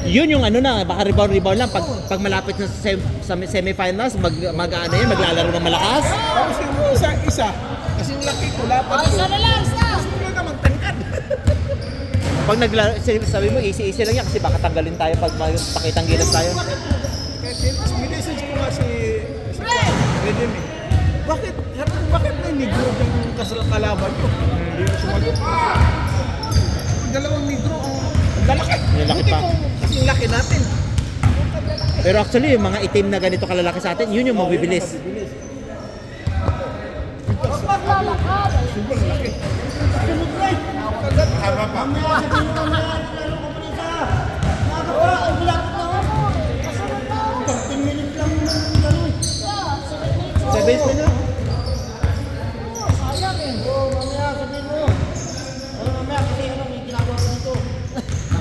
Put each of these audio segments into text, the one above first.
Yun yung ano na, baka rebound lang. Pag malapit na sa semifinals, mag-ano yun, maglalaro ng malakas. Tapos yung isa, kasi yung laki ko, lapat ko. Gusto mo na magtangkad. Pag naglaro, sabi mo, easy lang yan kasi baka tanggalin tayo pag pakitang gilas tayo. Kahit minessage ko nga si Redem eh. Bakit may negro yung kalaban nyo? Hindi na sumagot. Dalawang negro ang lalaki. Yung laki pa. Kasi yung laki natin. Pero actually, yung mga itim na ganito kalalaki sa atin, yun yung mabibilis. Sobrang laki. Haba pa. Sa base mo na?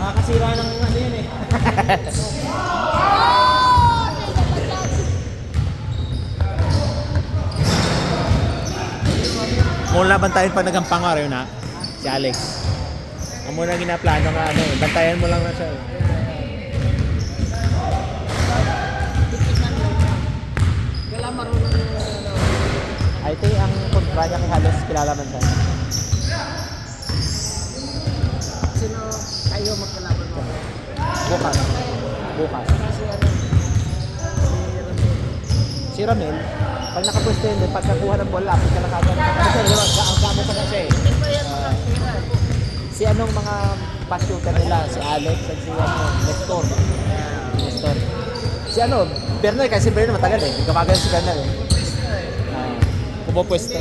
Nakakasira ng ano yun eh. Mula laban tayo pag nagampang araw na si Alex. Ang muna ginaplano nga ano, bantayan mo lang na siya. I think ang kontra niya kay halos kilala man siya. Sino kayo magkalaban mo? Bukas. Si Ramel, pag nakapwesto yun, pag nakuha ng bola, lapit ka na kagad. Kasi ang gamo pa na siya eh. Si anong mga pass shooter nila, si Alex at si Nestor. Si Bernal, kasi si Bernal matagal eh. Gumagano si Bernal eh. Pumapwesto.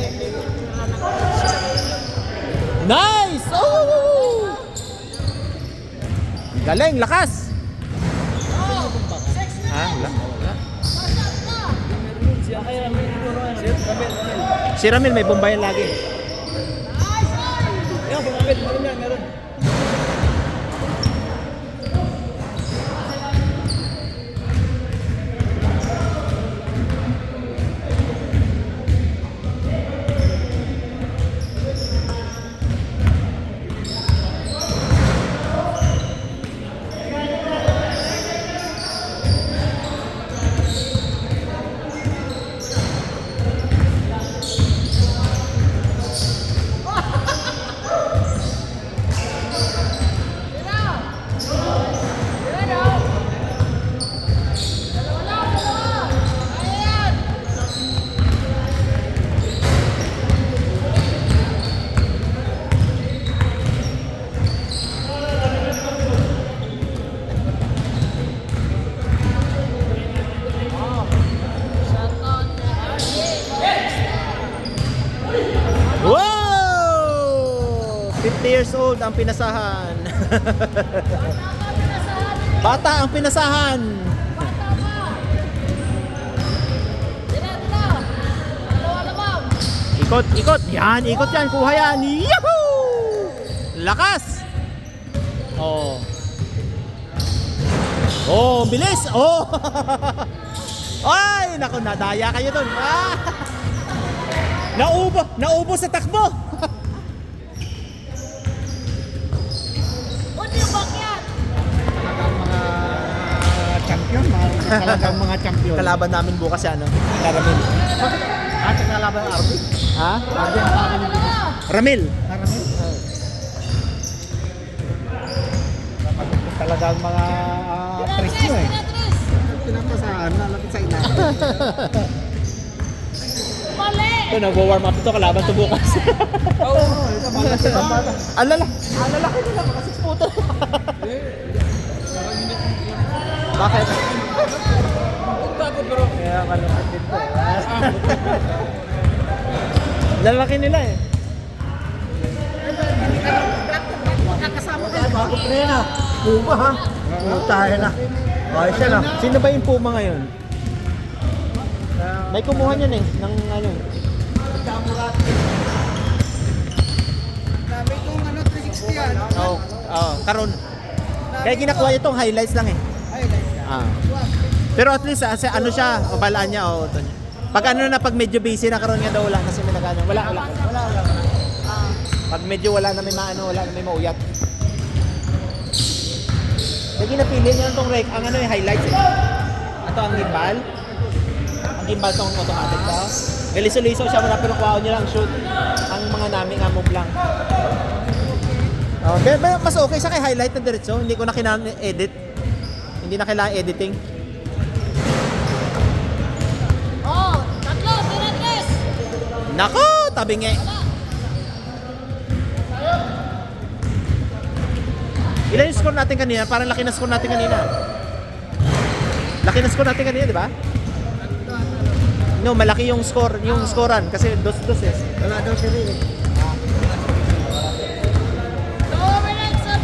Nice! Oh! Galing, lakas! Ha? Wala. Si Ramil may bombayan lagi. Meron. Wow! 50 years old ang pinasahan. Bata ang pinasahan. Ikot. Yan, ikot yan. Kuha yan. Yahoo! Lakas! Oh. Oh, bilis! Oh! Ay, naku, nadaya kayo dun. Ah! Naubo sa takbo. Talagang mga champion. Kalaban namin bukas yan, no? Ramil. At kalaban ng RB. Ha? Ramil. Talagang mga presyo eh. Pinapasahan, nalapit sa ina. Ito, nagwa-warm up ito. Kalaban ito bukas. Oo, ito mga bata. Alalaki nila. Mga 6 puto. Bakit? Kaya malapit din po. Lalaki nila eh. Makakasama ka. Bago prena. Puma ha. Tayo na. Ayos yan ah. Sino ba yung Puma ngayon? May kumuha niyan eh. Ng ano. Sabi kong 360 yan. Oo. Karon. Kaya ginakuha niya itong highlights lang eh. Ah. Pero at least ano siya, balaan niya o ito niya. Pag ano na, pag medyo busy na karon nga daw wala kasi may nagano. Wala. Pag medyo wala na may maano, wala na may mauyat. Sige, napili niyo itong rec. Ang ano yung highlights eh. Ito ang gimbal. Ang gimbal itong automatic ko. Galiso-liso siya muna pero kuha niyo lang shoot. Ang mga namin nga move lang. Oh, mas okay sa kay highlight na diretso. Hindi ko na kailangan edit. Hindi na kailangan editing. Oh, tatlo, Fernandez. Nako, tabi nga. Ilan yung score natin kanina? Parang laki na score natin kanina. Laki na score natin kanina, di ba? No, malaki yung score, yung scorean kasi 2-2 eh. Wala daw siya rin eh. 2 minutes and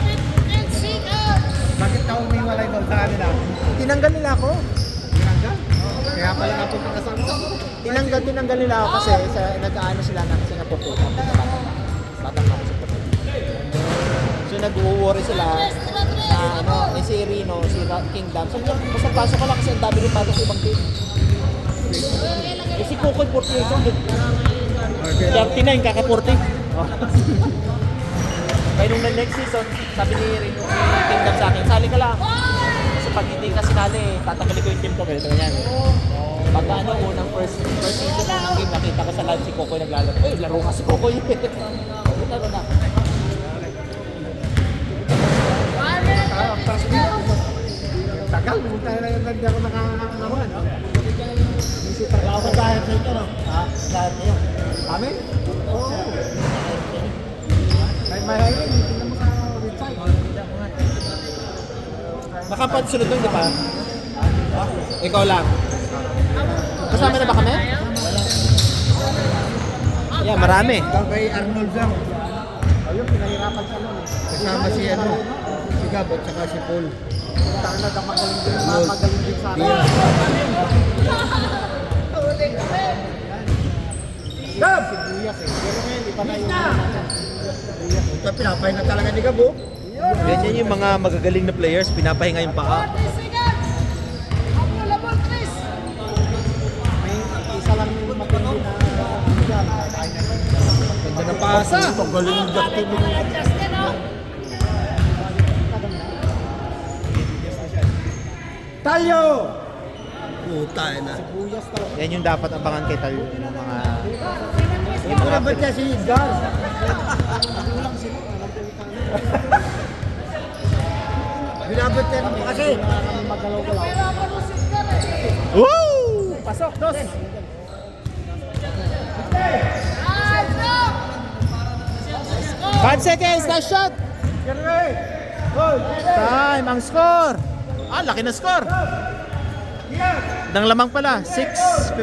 15 seconds. Bakit ka umiwalay doon sa kanila? Tinanggal nila ako. Tinanggal? Kaya pala napunta ka sa Tinanggal nila ako kasi sa nag-aano sila ng Singapore to. Batang ako sa Singapore. So nag-worry sila na ano, si Rino, si Kingdom. So basta pasok ka lang kasi ang dami rin pato sa ibang team. Eh si Kukoy 40 years old. 39 kaka-40. Oh. Kaya nung next season, sabi ni Rino, si Kingdom sa akin, sali ka lang. Kasi pag hindi ka sinali, tatanggalin ko yung team ko. Ganito ganyan. Pagka ano, unang first season ng game, nakita ko sa live si Kukoy naglalaro. Eh, laro nga si Kukoy. Laro na. 5 minutes. Tagal, pumunta na lang hindi ako nakakalaman. Wala ko dahil sa ito, no? Ha? Dahil niyo. Amin? Oo. May highlight, hindi na maka-retire. Nakapansunod doon, di ba? Ikaw lang. Kasama na ba kami? Yeah, marami. Ikaw kay Arnold lang. Ayun, pinahirapan siya nun eh. Kasama si ano, si Gab at saka si Paul. Tangina na magaling din. Magaling din sa akin. Gab! Si Buyas eh. Pero ngayon, di pa na yung natin. Ito, pinapahinga talaga ni Gab, oh. Ganyan yung mga magagaling na players, pinapahinga yung paa. 40 seconds. Abdul Chris. May isa lang yung matindi na dyan. Ganda na pasa. Magaling yung Justin. Justin, oh. Tayo! Puta, na. Buyas talaga. Yan yung dapat abangan kay Tal yung mga Ito na ba siya si Gar? Kulang sila. Alam ko yung tanong. Binabot yan mo kasi. Magalaw-galaw. Pero malusog ka na eh. Woo! Pasok, dos! Eyes up. 5 seconds, last shot! Kerwin! Goal! Time, ang score! Ah, laki na score! Dang lamang pala, 6